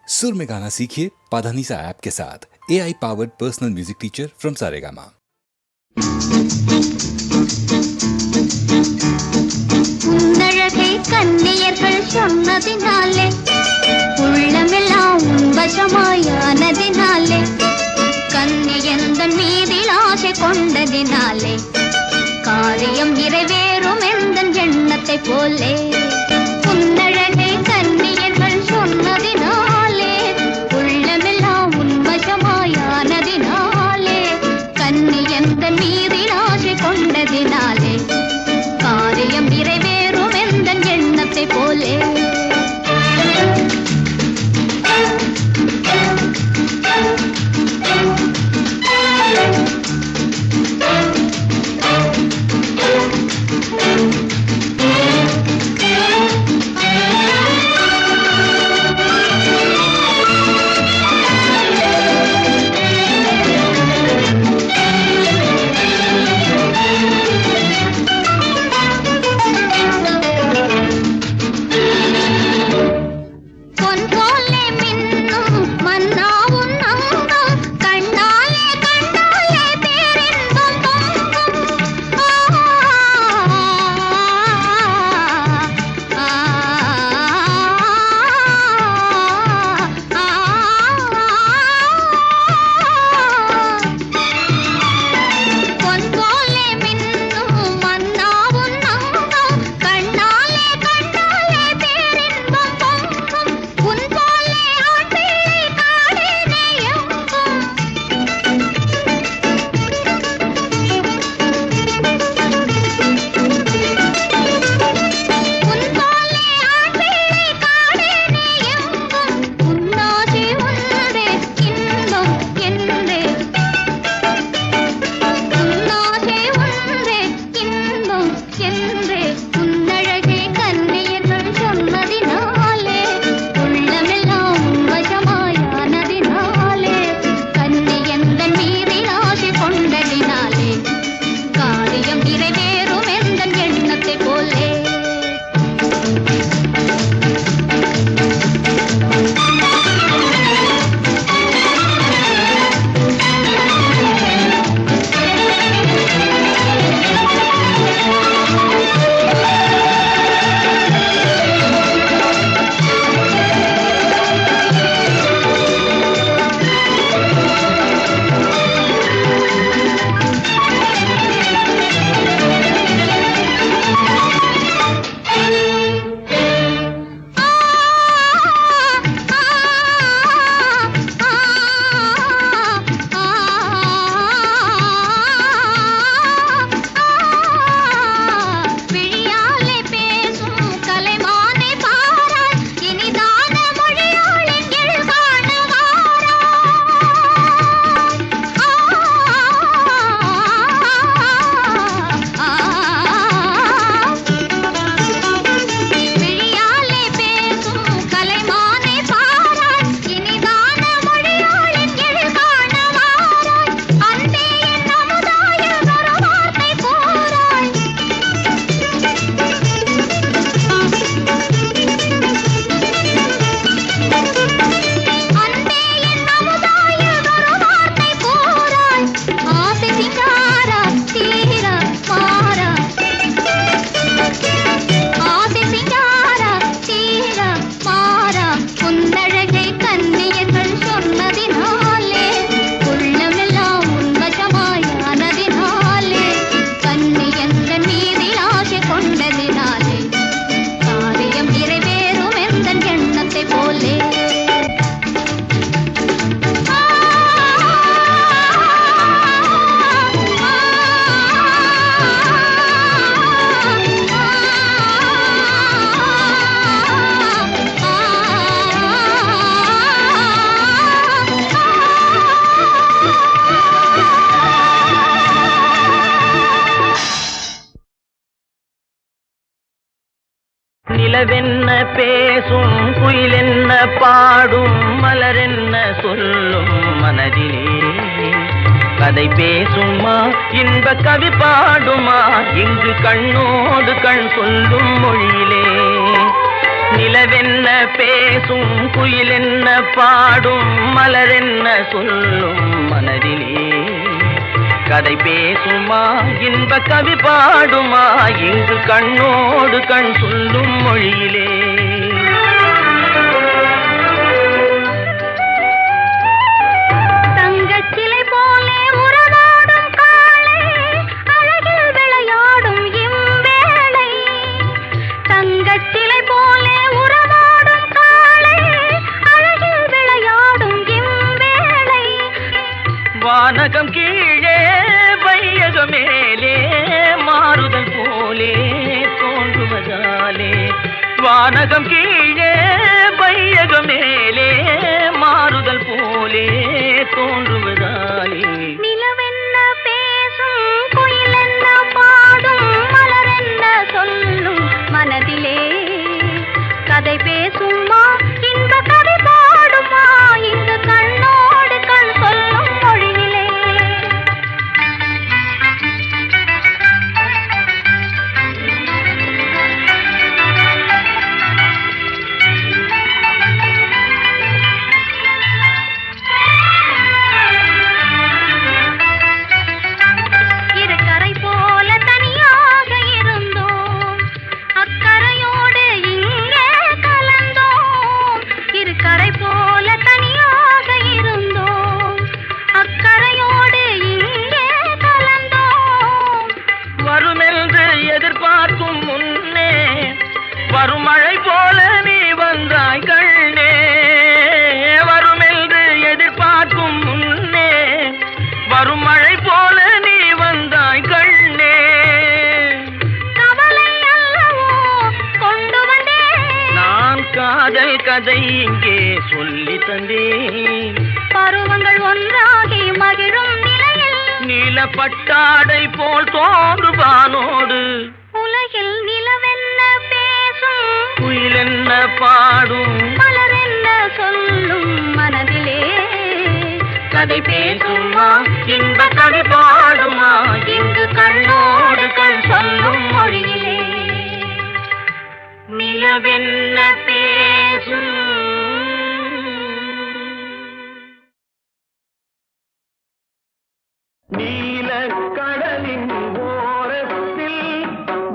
सुर में गाना सीखिए पाधानीसा ऐप के साथ। AI powered personal music teacher from Saregama. உன்னழகை கண்ணியர்கள் சொன்னதினாலே உள்ளமெல்லாம் வசமாயானதினாலே கண்ணியந்தன் மீதில் ஆசை கொண்டதினாலே காரியம் நிறைவேறும் எந்தன் எண்ணத்தை போலே உன்னழகை கண்ணியர்கள் சொன்னதினாலே உள்ளமெல்லாம் உன்வசமாயானதினாலே கண்ணியந்தன் மீதில் ஆசை கொண்டதினாலே காரியம் நிறைவேறும் எந்தன் எண்ணத்தை போலே நிலவென்ன பேசும் குயிலென்ன பாடும் மலரென்ன சொல்லும் மனதிலே கதை பேசுமா இன்ப கவி பாடுமா இங்கு கண்ணோடு கண் சொல்லும் மொழியிலே நிலவென்ன பேசும் குயிலென்ன பாடும் மலரென்ன சொல்லும் மனதிலே கதை பேசுமா இன்ப கவி பாடுமா இங்கு கண்ணோடு கண் சொல்லும் மொழியிலே தங்கச்சிலை போலே உறவாடும் காளை அழகில் விளையாடும் இவ்வேளை தங்கச்சிலை போலே உறவாடும் காளை அழகில் விளையாடும் இவ்வேளை வானகம் கீழே வையகம் மேலே மாறுதல் போலே தோன்றுவதாலே வானகம் கீழே வையகம் மேலே மாறுதல் போலே தோன்றுவதாலே நிலவென்ன பேசும் குயிலென்ன பாடும் மலரென்ன சொல்லும் மனதிலே கதை பேசுமா இன்ப கதை பாடுமா இங்கு கண்ணோடு கண் சொல்லும் மொழியிலே இருக்கரை போல தனியாக இருந்தோம் அக்கரையோடு இங்கே கலந்தோம் இருக்கரை போல தனியாக இருந்தோம் அக்கரையோடு இங்கே கலந்தோம் வருமென்று எதிர்பார்க்கும் முன்னே வரும் மழை போல நீ வந்தாய் கண்ணே வருமென்று எதிர்பார்க்கும் முன்னே வரும் மழை போல நீ வந்தாய் கண்ணே கவலை அல்லவோ கொண்டு வந்தேன் நான் காதல் கதை இங்கே சொல்லி தந்தேன் பருவங்கள் ஒன்றாகி மகிழும் நிலையில் நீலப்பட்டாடை போல் தோன்றுவானோடு உலகில் நிலவென்ன பேசும் குயிலென்ன பாடும் மலரென்ன சொல்லும் மனதிலே கதை பேசுமா இன்ப கவி பாடுமா இங்கு கண்ணோடு கண் சொல்லும் மொழியிலே நிலவென்ன பேசும் நீல கடலின் ஓரத்தில்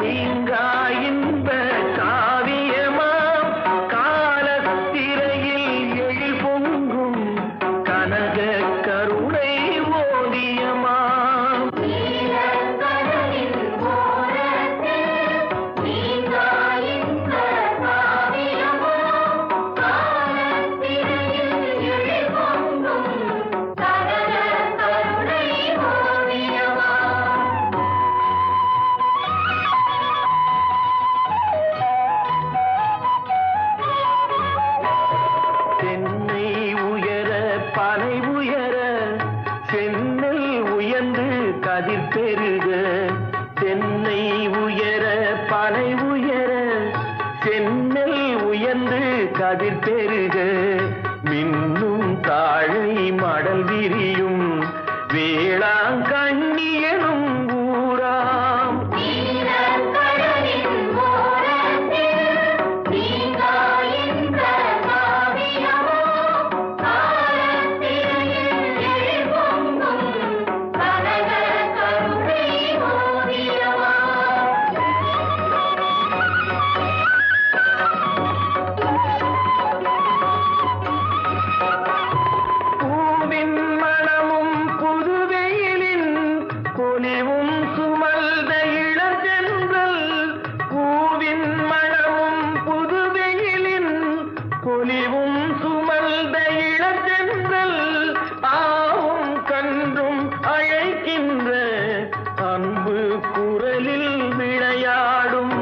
நீங்கா இன்ப காவியமாம் காலத்திரையில் எழில் பொங்கும் கனக கருணை ஓவியமாம் தென்னை உயர பனை உயர சென்னல் உயர்ந்து கதிர் பெருக தென்னை உயர பனை உயர சென்னல் உயர்ந்து கதிர் பெருக மின்னும் தாழை மடல் விரியும் வேளாங்கண்ணியனும் ஊராம் பூவின் மணமும் புதுவெயிலின் பொலிவும் சுமல்த இளஞ்சென்றல் பூவின் மணமும் புதுவெயிலின் பொலிவும் சுமல்த இளஞ்சென்றல் ஆவும் கன்றும் அழைக்கின்ற அன்பு குரலில் விளையாடும்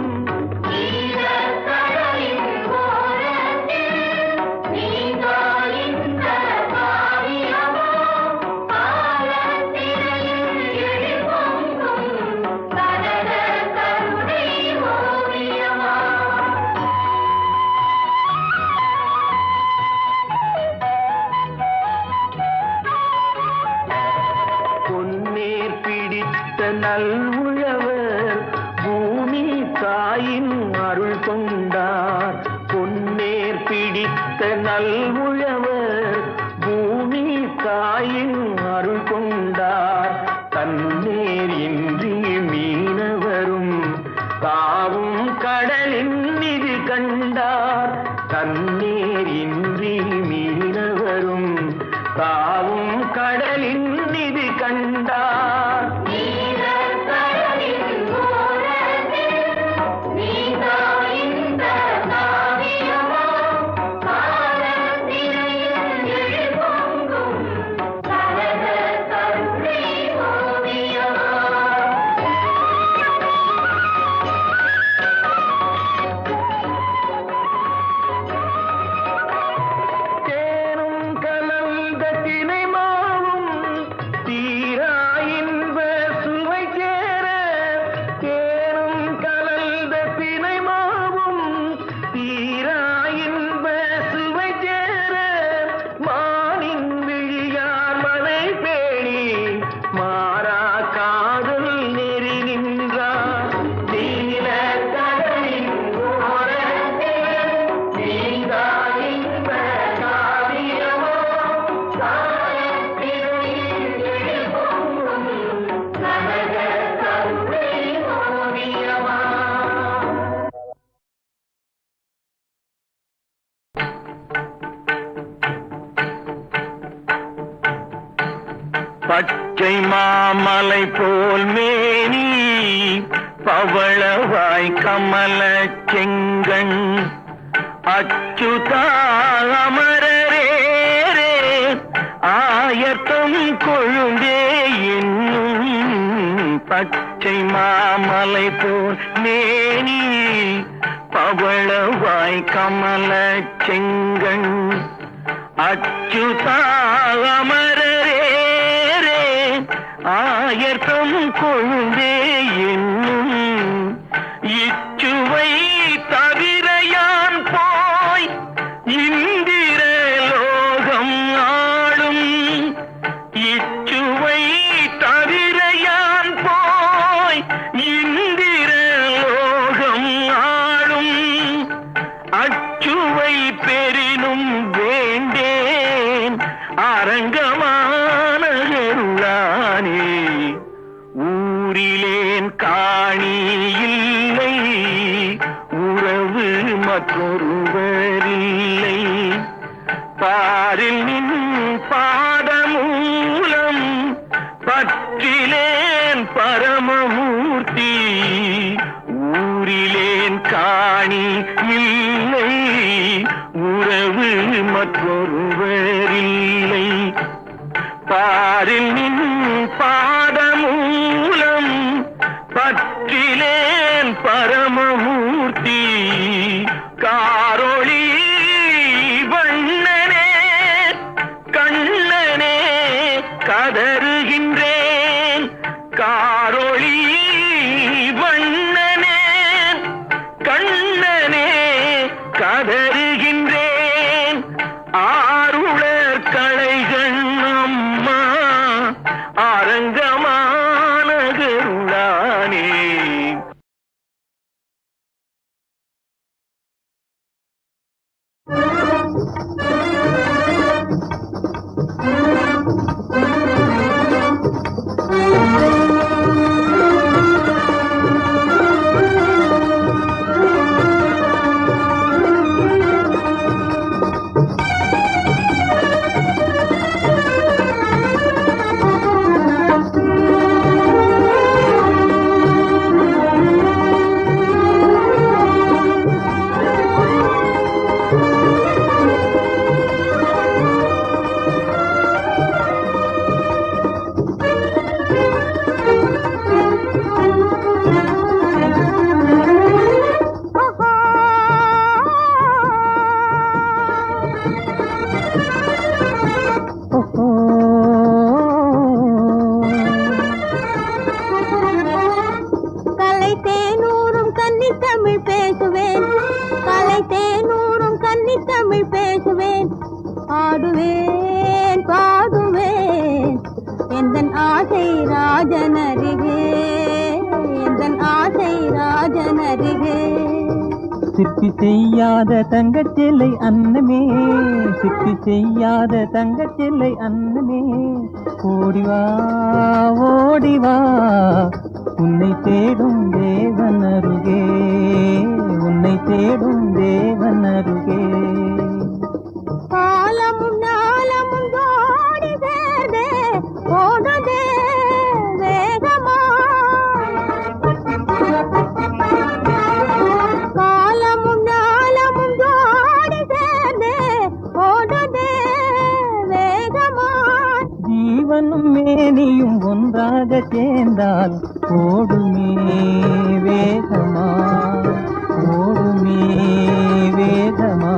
பச்சை மாமலை போல் மேனி பவளவாய் கமல செங்கண் அச்சுதா அமரரே ஆயத்தம் கொழுந்தே என்னும் பச்சை மாமலை போல் மேனி பவளவாய் கமல செங்கண் அச்சுதா அமரரே ஆயத்தம் கொழுந்தே என்னும் இச்சுவை தவிரையான் போய் இந்திர லோகம் ஆளும் இச்சுவை தவிரையான் போய் இந்திர லோகம் ஆளும் அச்சுவை பெரினும் வேண்டேன் அரங்கமான கருளானே ஊரிலேன் காணி இல்லை உறவு மற்றொருவரில்லை பாரில் நின் பாதமூலம் பற்றிலேன் பரமமூர்த்தி ஊரிலேன் காணி இல்லை உறவு மற்றொருவரில்லை பாரில் நின் பாதமூலம் பற்றிலேன் பரமமூர்த்தி காரொளி வண்ணனே கண்ணனே கதறுகின்றேன் காரொளி வண்ணனே கண்ணனே கதறுகின்றேன் ஆருளர் களைகள் அம்மா அரங்கமான கருளானே ஆடுவேன் பாடுவேன் எந்தன் ஆசை ராஜனருகே எந்தன் ஆசை ராஜனருகே சிற்பி செய்யாத தங்கச்சிலை அன்னமே சிற்பி செய்யாத தங்கச்சிலை அன்னமே ஓடிவா ஓடிவா உன்னை தேடும் தேவன் அருகே உன்னை தேடும் தேவன் அருகே காலமும் நாளமும் ஓடி சேர்ந்தே ஓடுதே வேகமா காலமும் நாளமும் ஓடி சேர்ந்தே ஓடுதே வேகமா ஜீவனும் மேனியும் ஒன்றாக சேர்ந்தால் ஓடுமே வேகமா ஓடுமே வேகமா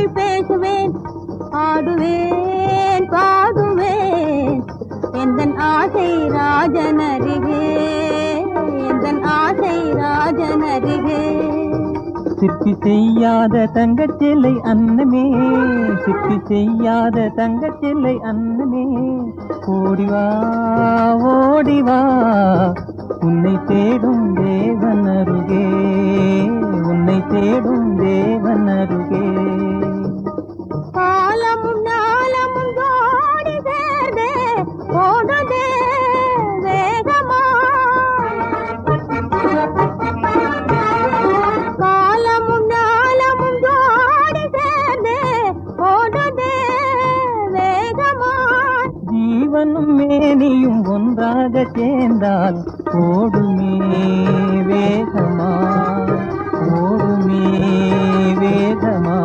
தமிழ் பேசுவேன், ஆடுவேன் பாடுவேன். எந்தன் ஆசை ராஜனருகே, எந்தன் ஆசை ராஜனருகே. சிற்பி செய்யாத தங்கச்சிலை அன்னமே, சிற்பி செய்யாத தங்கச்சிலை அன்னமே. ஓடிவா ஓடிவா உன்னை தேடும் தேவன் அருகே, உன்னை தேடும் தேவன் அருகே. காலமும் நாளமும் ஓடி சேர்ந்தே ஓடுதே வேகமா. காலமும் நாளமும் ஓடி சேர்ந்தே ஓடுதே வேகமா. ஜீவனும் மேனியும் ஒன்றாக சேர்ந்தால் ஓடுமே வேகமா, ஓடுமே வேகமா.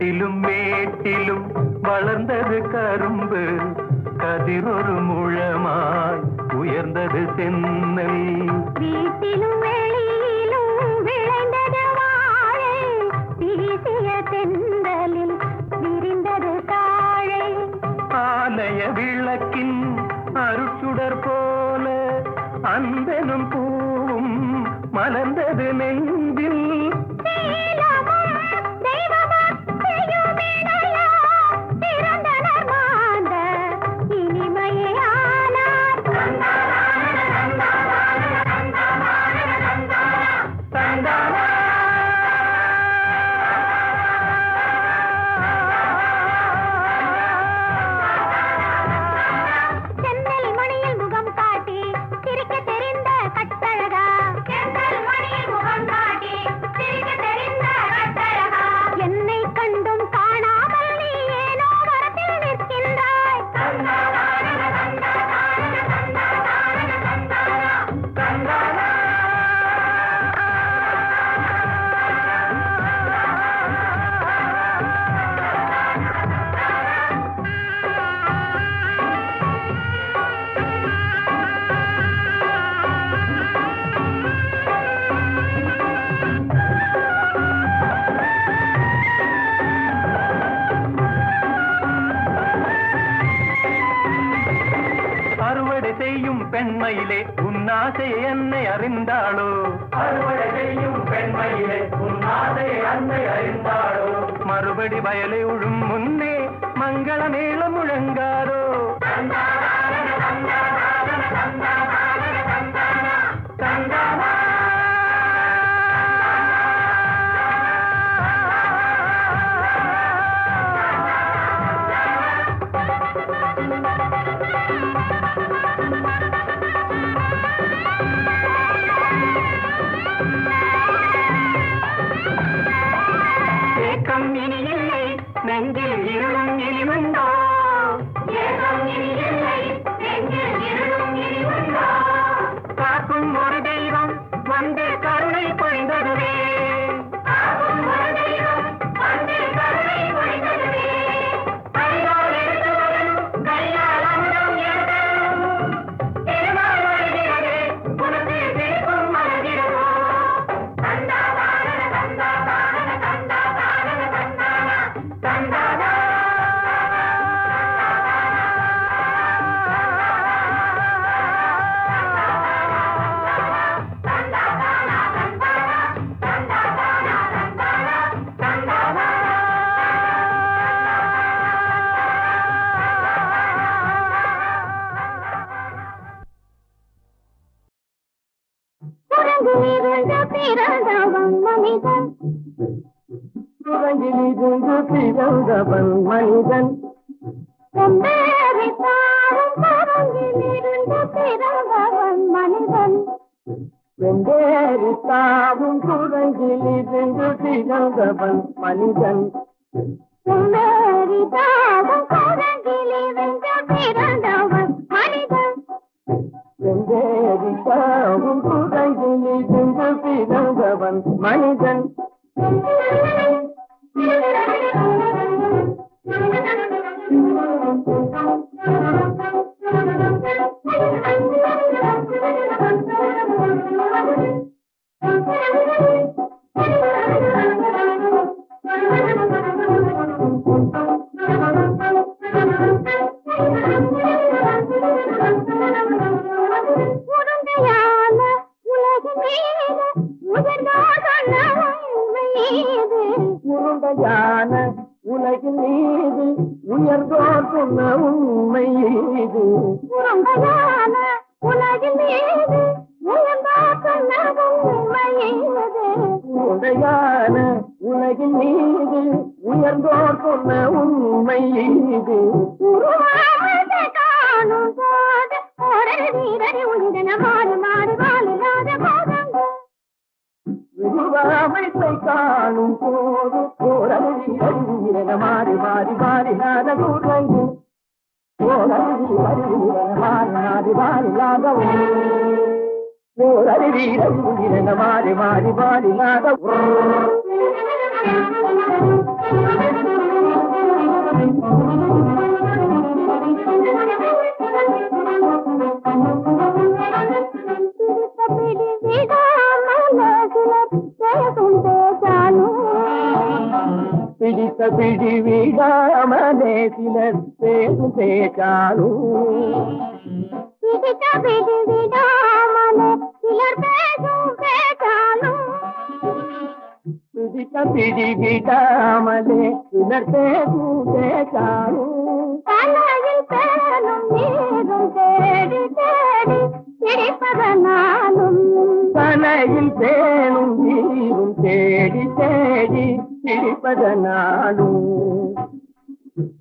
காட்டிலும் மேட்டிலும் வளர்ந்தது கரும்பு, கதிரொரு முழமாய் உயர்ந்தது தென்னல். வீட்டிலும் வெளியிலும் விளைந்தது வாழை, வீசிய தென்றலில் விரிந்தது தாழை. ஆலய விளக்கின் அருட்சுடர் போல அன்பெனும் பூவும் மலர்ந்தது நெஞ்சில். பெண்மையிலே உன்னாசை என்னை அறிந்தாளோ, அறுவடை செய்யும் பெண்மையிலே உன்னாசை என்னை அறிந்தாளோ. மறுபடி வயலை உழும் முன்னே மங்கள மேளம் முழங்காரோ. நெஞ்சில் இருளும் இனிவுண்டோ, காக்கும் ஒரு தெய்வம் வந்து கருணை பொழிந்ததுவே. பிறந்தவன் மனிதன், உறங்கிலிருந்து பிறந்தவன் மனிதன். பிறந்தவன் மனிதன். வெண்டேறி தாவும் குரங்கிலிருந்து பிறந்தவன் மனிதன். பிறந்தவன் மனிதன். வெண்டேறி தாவும் குரங்கிலிருந்து பிறந்தவன் மனிதன். உருண்டையான உலகின் மீது உயர்ந்தோர் சொன்ன உண்மை இது. உருண்டையான உலகின் மீது உயர்ந்தோர் சொன்ன உண்மை இது. உருண்டையான உலகின் மீது உயர்ந்தோர் சொன்ன உண்மை இது. உருவாமத்தை காணும் போது ஓடல் வீரடி உயிரின மாறு மாறு வாழில்லாத போதங்கள். உருவாமைத்தை காணும் போது ஓரறிவின மாறி மாறி மாறினாத கூறங்கு. ஓரறிவின மாறி மாறி மாறினாத ஓரறிவின மாறி மாறி மாறினாத விடாமலே சிலர் பேசும் பேச்சாலும் பிடிக்க பிடி விடாமலே சிலர் பேசும் பேச்சாலும் பிடிக்க பிடி விடாமலே சிலர் பேசும் பேச்சாலும் தலையில் பேரும் நீரும் தேடி தேடி பிடிப்பதனாலும் தலையில் பேணும் நீரும் தேடி தேடி பிடிப்பதனாலும்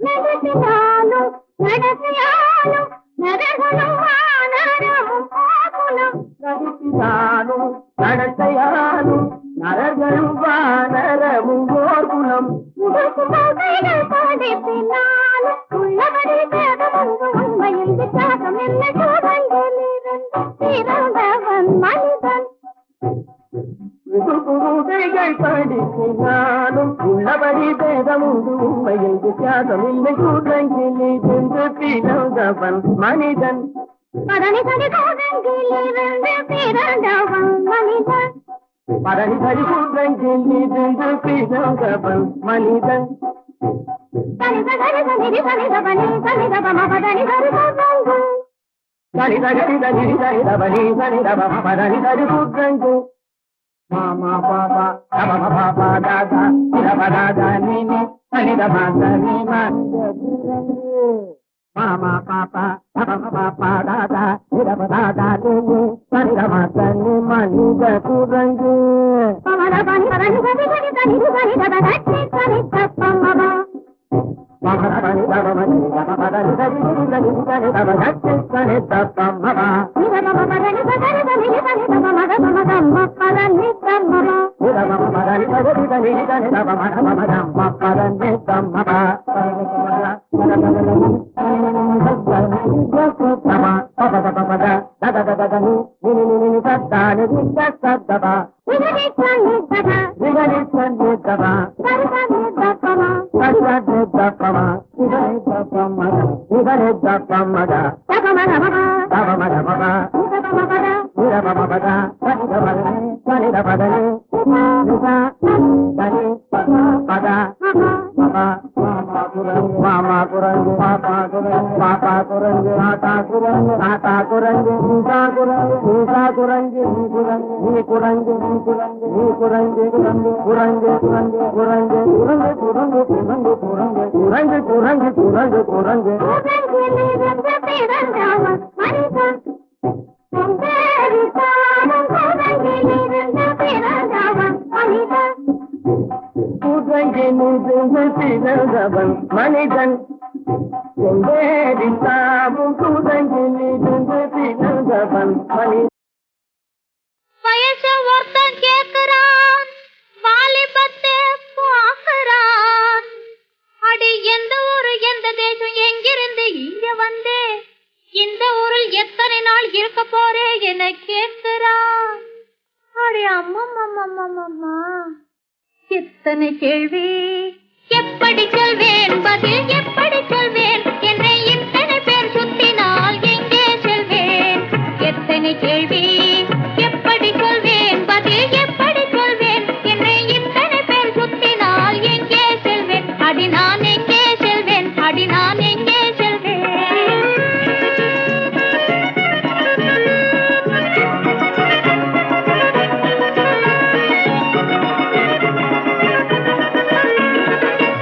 நடத்தினாலும் நடத்தியாலும் நரகனும் வானரமும் ஆகுலம் நடத்தினாலும் நடத்தையாலும் நரர்களும் வானரமும் ஓர்குலம் முழுக்குமைகள் படிப்பினாலும் உள்ளபடி தேவமங்கு உண்மையில் விசாகம் இல்லை சூழலிலிருந்து பிறந்தவன் மனிதன் விடுகுதைகள் படிப்பினாலும் உள்ளபடி பேதமுண்டு உண்மையில் வித்தியாசம் இல்லை கூட்டங்கிலே சென்று பிறந்தவன் மனிதன் பதனி சரி சோதங்கிலிருந்து பிறந்தவன் மனிதன் பரணி சரி கூட்டங்கிலே சென்று பிறந்தவன் மனிதன் தனித கரி தனிதி தனித பனி தனித பம பதனி சரி சோதங்கு சரி தகரி தனி சரிதபனி சரிதப பரணி சரி கூட்டங்கு மாமா பாபா தப பாபா தாதா சிரப தாதா நீனி சரிதப சனி மாமா பாப்பா தப பாப்பா தாதா சிரப தாதா நீனி சரிதப சனி மனித கூட்டங்கு பமர பனி பதனி சரி சரி தனிதி தனித பதனி சரி தப்பமப மகரபனி தபமனி தப பதனி சரி சரி சரி தப சனி சனி தப்பமப நிரபம பதனி சரி தனிதி தனித பமத பமதம்ம பதனி தம்மப உதம பதனி சரி தனி தனி தப மதமதம்ம பதனி தம்மப மாமா குரங்கு பாப்பா குரங்கு பாப்பா குரங்கு ஆட்டா குரங்கு ஆட்டா குரங்கு நீசா குரங்கு நீசா குரங்கு நீ குரங்கு நீ குரங்கு நீ குரங்கு நீ குரங்கு குரங்கு குரங்கு குரங்கு குரங்கு குரங்கு குரங்கு குரங்கு குரங்கு குரங்கு குரங்கு குரங்கு உலகிலிருந்து பிறந்தவன் மனிதன் உலகிலிருந்து பிறந்தவன் மனிதன் கூட்டங்கிலிருந்து பிறந்தவன் மனிதன் எங்கேரித்தாவும் கூட்டங்கிலிருந்து பிறந்தவன் மனிதன் வயசு ஒருத்தன் கேக்குறான் வாலிபத்தை பாக்குறான் அடி எந்த ஊரு எந்த தேசம் எங்கிருந்து இங்க வந்தே இந்த ஊரில் எத்தனை நாள் இருக்க போறே என கேக்குறான் அடி அம்மா எத்தனை கேள்வி எப்படி சொல்வேன் பதில் எப்படி சொல்வேன் என்னை இத்தனை பேர் சுத்தினால் எங்கே செல்வேன் எத்தனை கேள்வி எப்படி சொல்வேன் பதில் எப்படி சொல்வேன் என்னை இத்தனை பேர் சுத்தினால் எங்கே செல்வேன் அடி நான் எங்கே செல்வேன் அடி நான் எங்கே செல்வேன்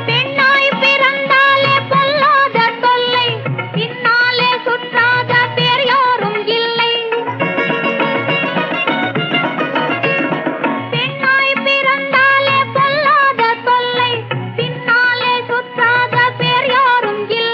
பெண்ணாய் பிறந்தாலே பொல்லாத தொல்லை பின்னாலே சுற்றாத பேர் யாரும் இல்லை பெண்ணாய் பிறந்தாலே பொல்லாத தொல்லை பின்னாலே சுற்றாத பேர் யாரும் இல்லை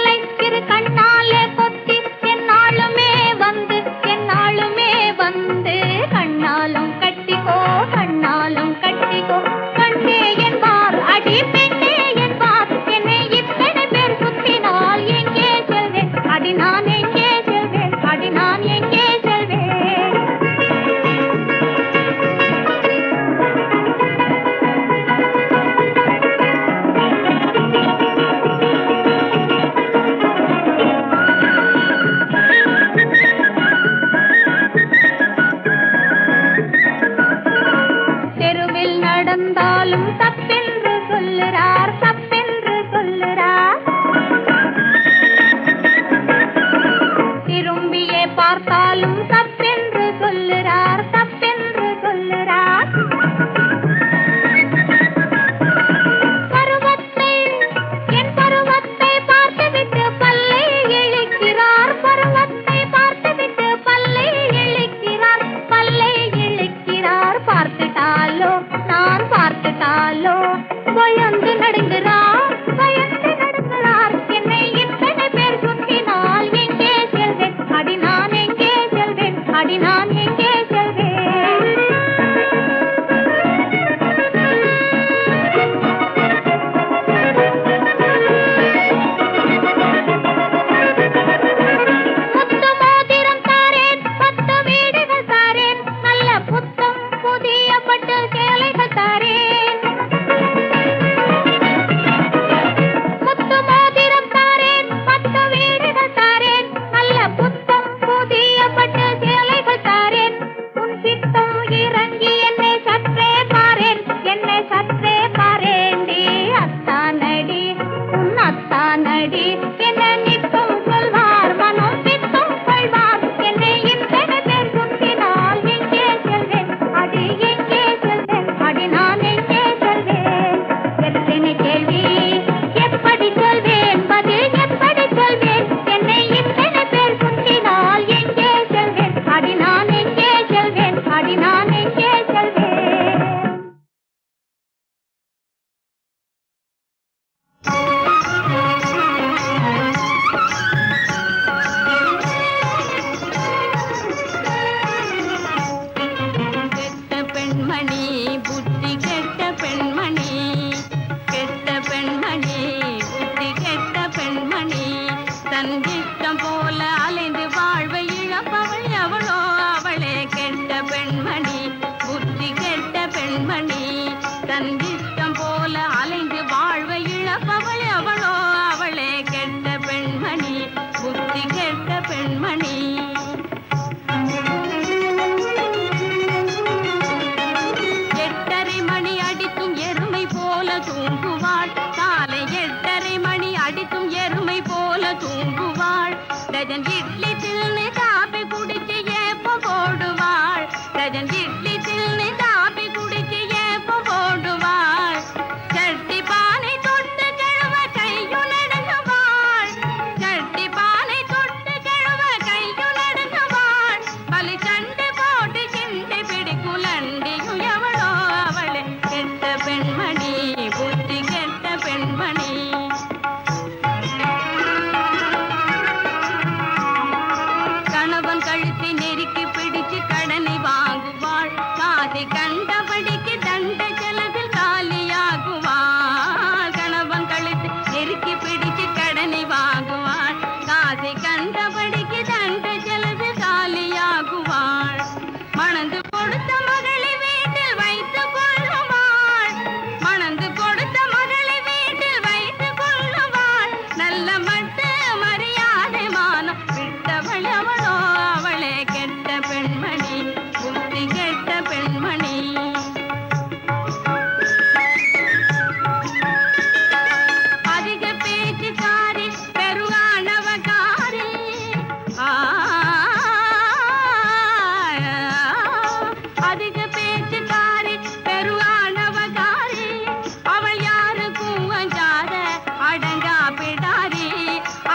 பிடாரி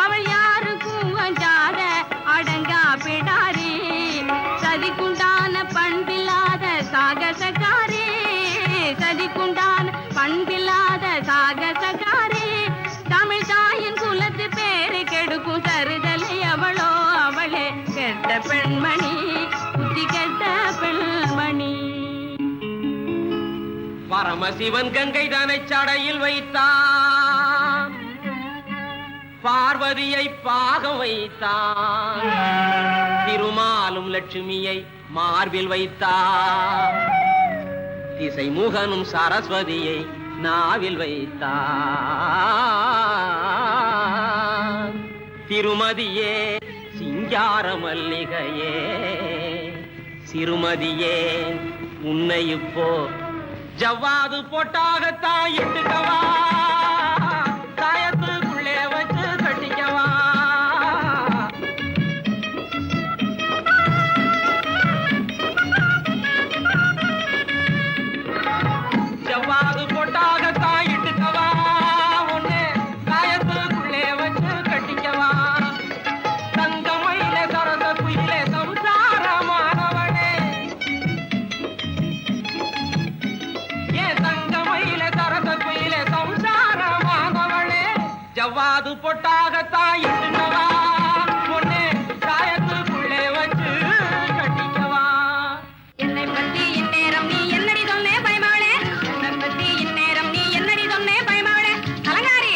அவள் யாருக்கும் அஞ்சாத அடங்கா பிடாரி சதிக்குண்டான பண்பில்லாத சாகசக்காரி சதிக்குண்டான பண்பில்லாத சாகசக்காரி தமிழ் தாயின் குலத்து பேரு கெடுக்கும் தருதலை அவளோ அவளே கெட்ட பெண்மணி புத்தி கெட்ட பெண்மணி. பரமசிவன் கங்கை தானை சடையில் வைத்தான் பார்வதியை பாகம் வைத்தான் திருமாலும் லட்சுமியை மார்பில் வைத்தான் திசைமுகனும் சரஸ்வதியை நாவில் வைத்தான் திருமதியே சிங்கார மல்லிகையே சிறுமதியே உன்னை இப்போ ஜவ்வாது போட்டாகத்தான் இட்டுக்கவா தாயத்துக்குள்ளே வச்சு கட்டிக்கவா ஜவ்வாது போட்டாகத்தான் இட்டுக்கவா ஒண்ணு தாயத்துக்குள்ளே வச்சு கட்டிக்கவா தங்கமயிலே சரச குயிலே சம்சாரமானவனே ஜவ்வாது பொட்டாகத்தான் இட்டுக்கவா பொண்ணு காயத்துக்குள்ளே வச்சு கட்டிக்கவா. என்னை பத்தி இந்நேரம் நீ என்னடி சொன்னே பயமாவளே என்னை பத்தி இந்நேரம் நீ என்னடி சொன்னே பயமாவளே அலங்காரி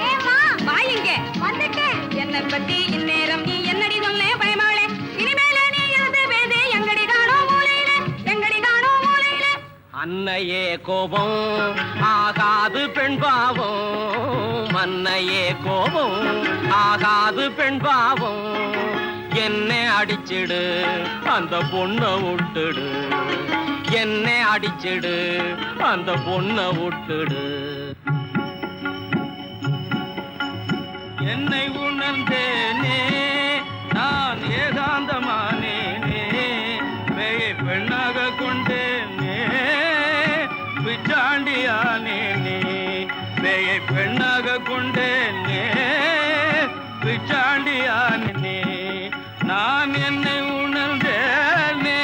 ஏமா வாயிங்க வந்துட்டேன் என்னை பத்தி இந்நேரம் நீ என்னடி சொன்னே பயமாவளே இனிமேலே நீ எழுது பேதே எங்கடி காணோம் மூலையிலே எங்கடி காணோம் மூலையிலே அன்னையே கோபம் ஆகாது பெண் பாவம் அன்னையே கோபம் ஆகாது பெண் பாவம் என்னை அடிச்சிடு அந்த பொண்ணை விட்டுடு என்னை அடிச்சிடு அந்த பொண்ணை விட்டுடு என்னை உணர்ந்தேனே நான் ஏகாந்தமானேனே பெண்ணாக கொண்டேனே பிச்சாண்டியானேனே பேயை பெண்ணாக கொண்டேனே பிச்சாண்டியானே நான் என்னை உணர்ந்தேனே.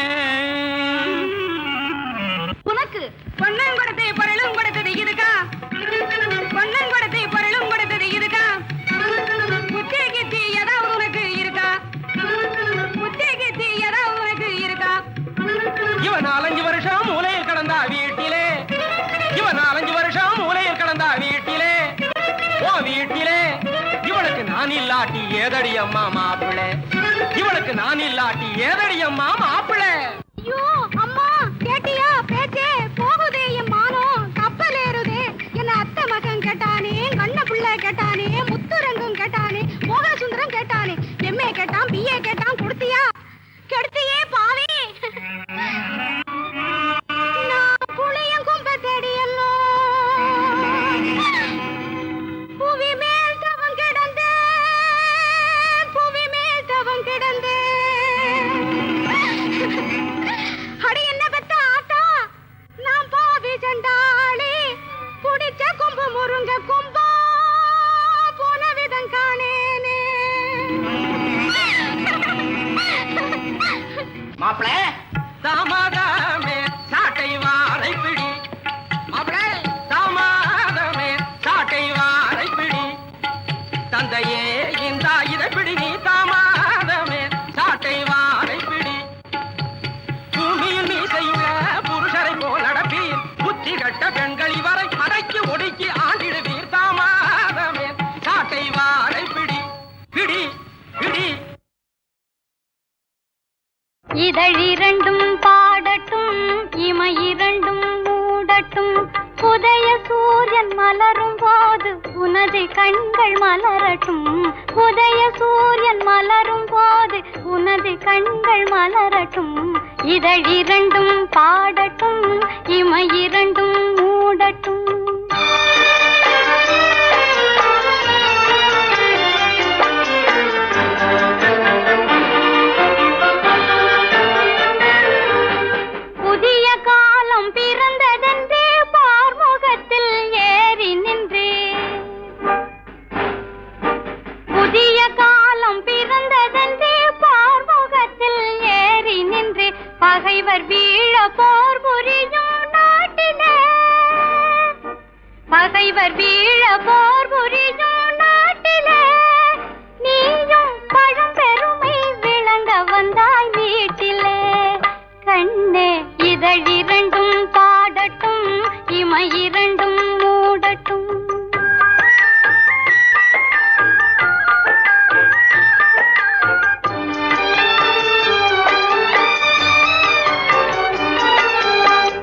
உனக்கு பொன்னன் கொடுத்தை பொருளும் கொடுத்தது இதுக்கா பொன்னன் கொடுத்தை பொருளும் கொடுத்தது இதுக்கா புத்தி கித்தி ஏதாவது உனக்கு இருக்கா புத்தி கித்தி ஏதாவது உனக்கு இருக்கா இவன் 4-5 வருஷம் மூலையில் கடந்தா வீட்டிலே இவன் 4-5 வருஷம் மூலையில் கடந்தா வீட்டிலே ஓ வீட்டிலே இவளுக்கு நான் இல்லாட்டி ஏதடி அம்மா மாப்பிள்ளை இவளுக்கு நான் இல்லாட்டி ஏதடி அம்மா மாப்பிள்ளை. ஐயோ அம்மா கேட்டியா பேச்சே போகுதே என் மானம் கப்பல் ஏறுதே என்ன அத்தை மகன் கேட்டானே கண்ண புள்ள கேட்டானே முத்துரங்கும் கேட்டானே மோகசுந்தரம் கேட்டானே எம்ஏ கேட்டான் பிஏ கேட்டான் கொடுத்தியா கெடுத்தியே பாவே நான் புளியும் கும்ப தேடியல்லோ புவி மேல் தவம் கிடந்தேன் புவி மேல் தவம் கிடந்தேன் அடி என்ன பெத்த ஆத்தா நான் பாவி சண்டாளி புடிச்ச கும்பு முருங்க கும்பா போன விதம் காணேனே மாப்பிள தாமதமே சாட்டை வாரை பிடி மாப்பிள தாமதமே சாட்டை வாரை பிடி தந்தையே இந்த இதை பிடி நீ தாமதமே சாட்டை வாரை பிடி பூமியில் மீசையுள்ள புருஷரை போல் நடப்பீர் புத்தி கட்ட பெண்கள் இவரை அடக்கி ஒடுக்கி ஆண்டிடுவீர் தாமதமே சாட்டை வாரை பிடி பிடி பிடி. இதழிரண்டும் பாடட்டும் இமையிரண்டும் மூடட்டும் உதய சூரியன் மலரும் போது உனது கண்கள் மலரட்டும் உதய சூரியன் மலரும் போது உனது கண்கள் மலரட்டும் இதழிரண்டும் பாடட்டும் இமையிரண்டும் மூடட்டும். புதிய காலம் பிறந்ததென்றே பார்முகத்தில் ஏறி நின்றே பகைவர் வீழ போர் புரியும் நாட்டிலே பகைவர் வீழ போர் புரியும் நாட்டிலே நீயும் பழம்பெருமை விளங்க வந்தாய் வீட்டிலே கண்ணே இதழிரண்டும் பாடட்டும் இமை இரண்டும் மூடட்டும்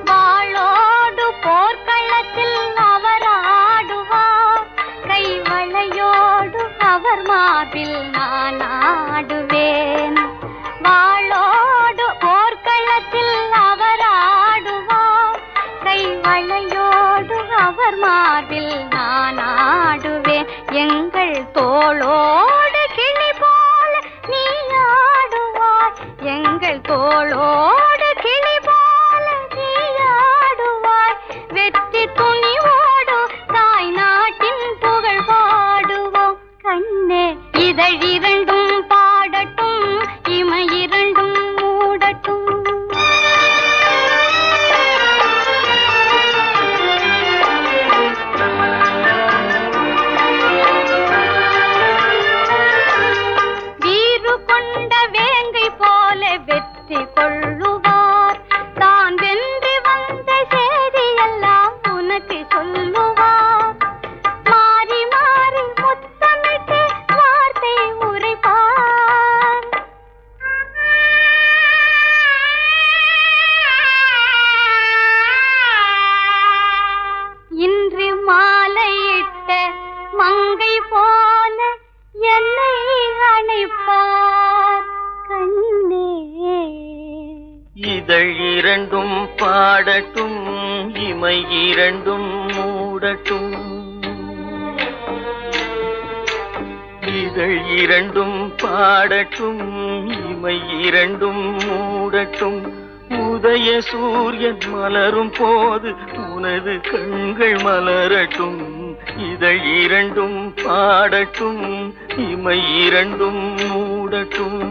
வாளோடு போர்க்களத்தில் அவர் ஆடுவார் கைவளையோடு அவர் மார்பில் நான் ஆடுவேன் வாளோடு போர்க்களத்தில் அவர் ஆடுவார் கைவளையோடு அவர் மார்பில் நான் ஆடுவேன் எங்கள் தோளோடு கிளி போல நீ ஆடுவாய் எங்கள் தோளோடு கிளி போல நீ ஆடுவாய் வெற்றி துணிவோடு தாய் நாட்டின் புகழ் பாடுவோம் கண்ணே இதழிரண்டும் பாடட்டும் இமை இரண்டும் மூடட்டும் வீறு கொண்ட வேங்கை போல வெற்றி கொள்ளுவார் தான் வென்று வந்த செய்தியெல்லாம் உனக்கு சொல்லுவார் மாறி மாறி முத்தமிட்டு வார்த்தை உரைப்பார் இன்று மாலையிட்ட மங்கை போல என்னை அணைப்பார் கண்ணே இதழ் இரண்டும் பாடட்டும் இமை இரண்டும் மூடட்டும் இதழ் இரண்டும் பாடட்டும் இமை இரண்டும் மூடட்டும் உதய சூரியன் மலரும் போது உனது கண்கள் மலரட்டும் இதழ் இரண்டும் பாடட்டும் இமை இரண்டும் மூடட்டும்